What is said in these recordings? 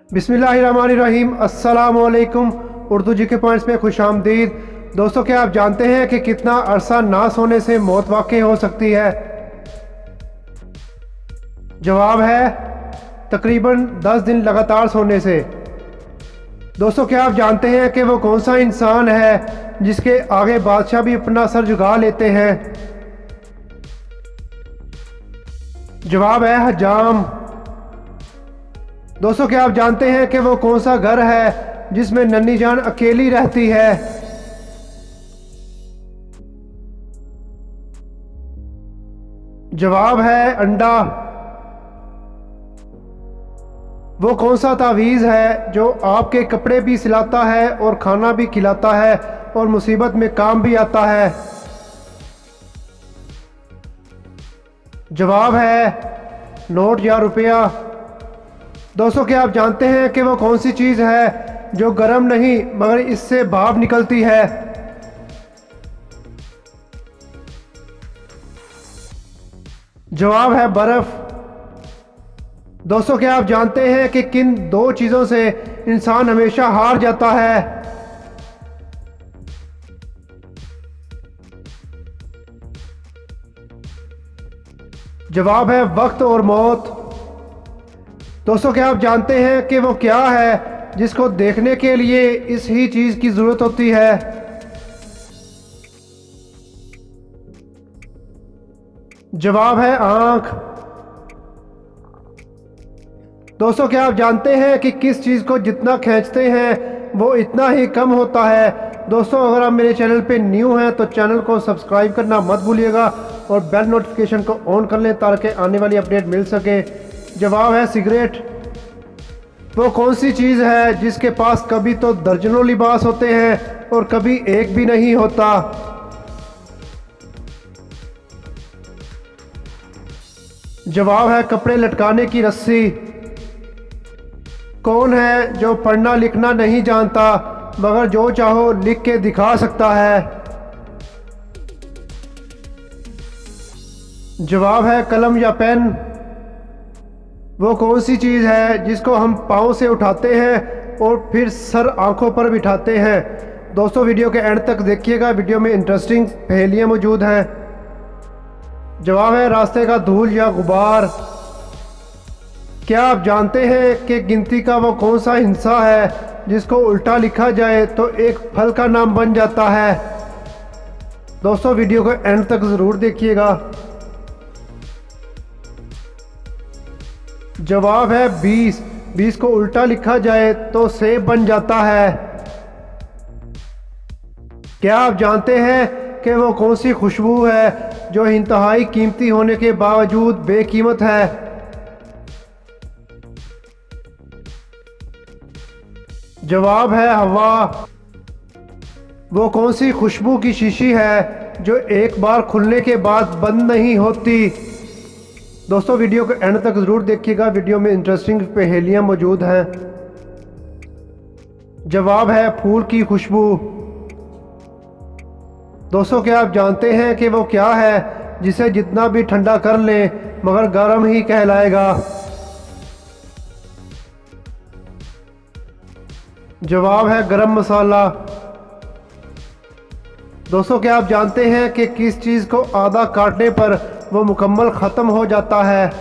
बिस्मिल्लाहिर्रहमानिर्रहीम। अस्सलाम वालेकुम। उर्दू जी के पॉइंट्स में खुश आमदीद। दोस्तों, क्या आप जानते हैं कि कितना अरसा ना सोने से मौत वाक़ई हो सकती है? जवाब है तकरीबन 10 दिन लगातार सोने से। दोस्तों, क्या आप जानते हैं कि वो कौन सा इंसान है जिसके आगे बादशाह भी अपना सर झुका लेते हैं? जवाब है हजाम। दोस्तों, क्या आप जानते हैं कि वो कौन सा घर है जिसमें नन्ही जान अकेली रहती है? जवाब है अंडा। वो कौन सा तावीज़ है जो आपके कपड़े भी सिलाता है और खाना भी खिलाता है और मुसीबत में काम भी आता है? जवाब है नोट या रुपया। दोस्तों, क्या आप जानते हैं कि वो कौन सी चीज़ है जो गर्म नहीं मगर इससे भाप निकलती है? जवाब है बर्फ। दोस्तों, क्या आप जानते हैं कि किन दो चीज़ों से इंसान हमेशा हार जाता है? जवाब है वक्त और मौत। दोस्तों, क्या आप जानते हैं कि वो क्या है जिसको देखने के लिए इस ही चीज़ की ज़रूरत होती है? जवाब है आँख। दोस्तों, क्या आप जानते हैं कि किस चीज़ को जितना खींचते हैं वो इतना ही कम होता है? दोस्तों, अगर आप मेरे चैनल पे न्यू हैं तो चैनल को सब्सक्राइब करना मत भूलिएगा और बेल नोटिफिकेशन को ऑन कर लें ताकि आने वाली अपडेट मिल सके। जवाब है सिगरेट। वो कौन सी चीज़ है जिसके पास कभी तो दर्जनों लिबास होते हैं और कभी एक भी नहीं होता? जवाब है कपड़े लटकाने की रस्सी। कौन है जो पढ़ना लिखना नहीं जानता मगर जो चाहो लिख के दिखा सकता है? जवाब है कलम या पेन। वो कौन सी चीज़ है जिसको हम पाँव से उठाते हैं और फिर सर आंखों पर बिठाते हैं? दोस्तों, वीडियो के एंड तक देखिएगा, वीडियो में इंटरेस्टिंग पहेलियाँ मौजूद हैं। जवाब है रास्ते का धूल या गुबार। क्या आप जानते हैं कि गिनती का वो कौन सा हिस्सा है जिसको उल्टा लिखा जाए तो एक फल का नाम बन जाता है? दोस्तों, वीडियो को एंड तक ज़रूर देखिएगा। जवाब है 20। 20 को उल्टा लिखा जाए तो सेब बन जाता है। क्या आप जानते हैं कि वो कौन सी खुशबू है जो इंतहाई कीमती होने के बावजूद बेकीमत है? जवाब है हवा। वो कौन सी खुशबू की शीशी है जो एक बार खुलने के बाद बंद नहीं होती? दोस्तों, वीडियो को एंड तक ज़रूर देखिएगा, वीडियो में इंटरेस्टिंग पहेलियाँ मौजूद हैं। जवाब है फूल की खुशबू। दोस्तों, क्या आप जानते हैं कि वो क्या है जिसे जितना भी ठंडा कर लें मगर गर्म ही कहलाएगा? जवाब है गरम मसाला। दोस्तों, क्या आप जानते हैं कि किस चीज़ को आधा काटने पर वो मुकम्मल ख़त्म हो जाता है?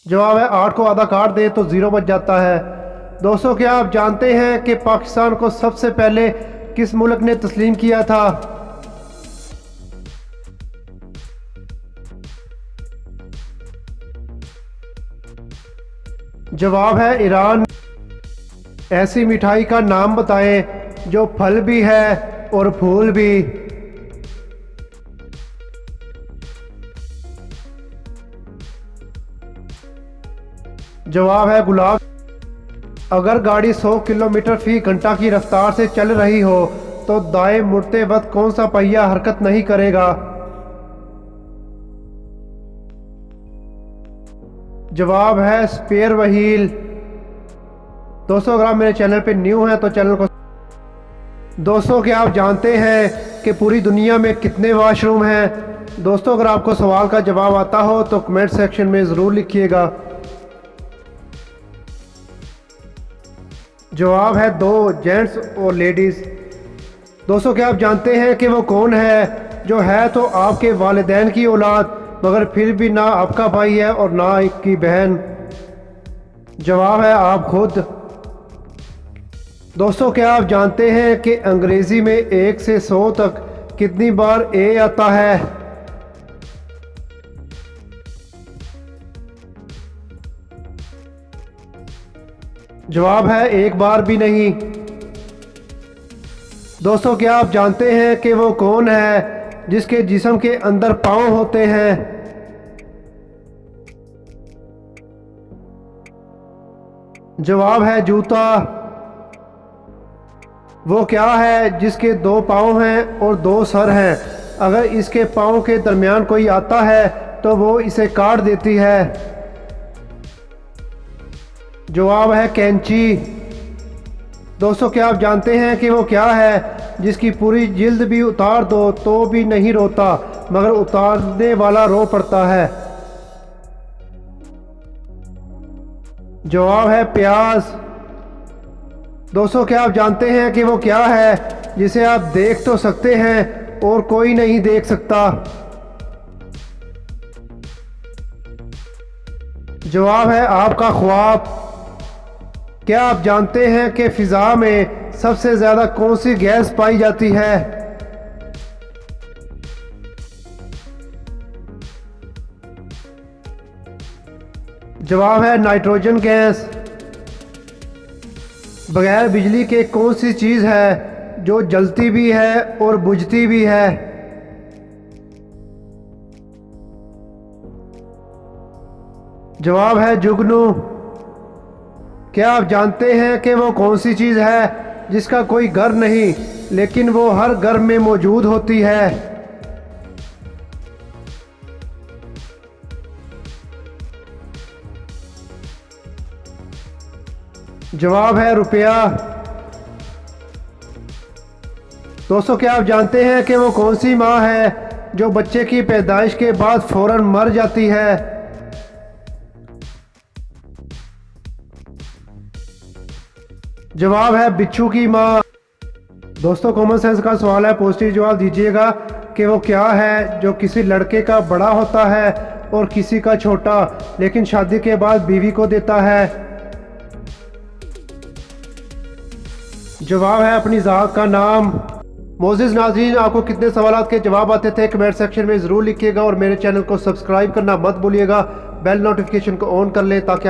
जवाब है 8 को आधा काट दे तो 0 बच जाता है। दोस्तों, क्या आप जानते हैं कि पाकिस्तान को सबसे पहले किस मुल्क ने तस्लीम किया था? जवाब है ईरान। ऐसी मिठाई का नाम बताएं जो फल भी है और फूल भी। जवाब है गुलाब। अगर गाड़ी 100 किलोमीटर फी घंटा की रफ्तार से चल रही हो तो दाएं मुड़ते वक्त कौन सा पहिया हरकत नहीं करेगा? जवाब है स्पेयर व्हील। दोस्तों, अगर आप मेरे चैनल पे न्यू हैं तो चैनल को। दोस्तों, क्या आप जानते हैं कि पूरी दुनिया में कितने वॉशरूम हैं? दोस्तों अगर आपको सवाल का जवाब आता हो तो कमेंट सेक्शन में ज़रूर लिखिएगा। जवाब है दो, जेंट्स और लेडीज़। दोस्तों क्या आप जानते हैं कि वो कौन है जो है तो आपके वालिदैन की औलाद मगर फिर भी ना आपका भाई है और ना आपकी बहन? जवाब है आप खुद। दोस्तों क्या आप जानते हैं कि अंग्रेज़ी में 1 से 100 तक कितनी बार ए आता है? जवाब है एक बार भी नहीं। दोस्तों क्या आप जानते हैं कि वो कौन है जिसके जिस्म के अंदर पाँव होते हैं? जवाब है जूता। वो क्या है जिसके 2 पाँव हैं और 2 सर हैं? अगर इसके पाँव के दरमियान कोई आता है तो वो इसे काट देती है। जवाब है कैंची। दोस्तों क्या आप जानते हैं कि वो क्या है जिसकी पूरी जिल्द भी उतार दो तो भी नहीं रोता मगर उतारने वाला रो पड़ता है? जवाब है प्याज। दोस्तों क्या आप जानते हैं कि वो क्या है जिसे आप देख तो सकते हैं और कोई नहीं देख सकता? जवाब है आपका ख्वाब। क्या आप जानते हैं कि फिजा में सबसे ज़्यादा कौन सी गैस पाई जाती है? जवाब है नाइट्रोजन गैस। बगैर बिजली के कौन सी चीज़ है जो जलती भी है और बुझती भी है? जवाब है जुगनू। क्या आप जानते हैं कि वो कौन सी चीज़ है जिसका कोई घर नहीं लेकिन वो हर घर में मौजूद होती है? जवाब है रुपया। दोस्तों क्या आप जानते हैं कि वो कौन सी माँ है जो बच्चे की पैदाइश के बाद फौरन मर जाती है? जवाब है बिच्छू की माँ। दोस्तों कॉमन सेंस का सवाल है, पॉजिटिव जवाब दीजिएगा कि वो क्या है जो किसी लड़के का बड़ा होता है और किसी का छोटा लेकिन शादी के बाद बीवी को देता है? जवाब है अपनी ज़ात का नाम। मोज़िज़ नाज़रीन, आपको कितने सवालात के जवाब आते थे कमेंट सेक्शन में ज़रूर लिखिएगा और मेरे चैनल को सब्सक्राइब करना मत भूलिएगा। बेल नोटिफिकेशन को ऑन कर लें ताकि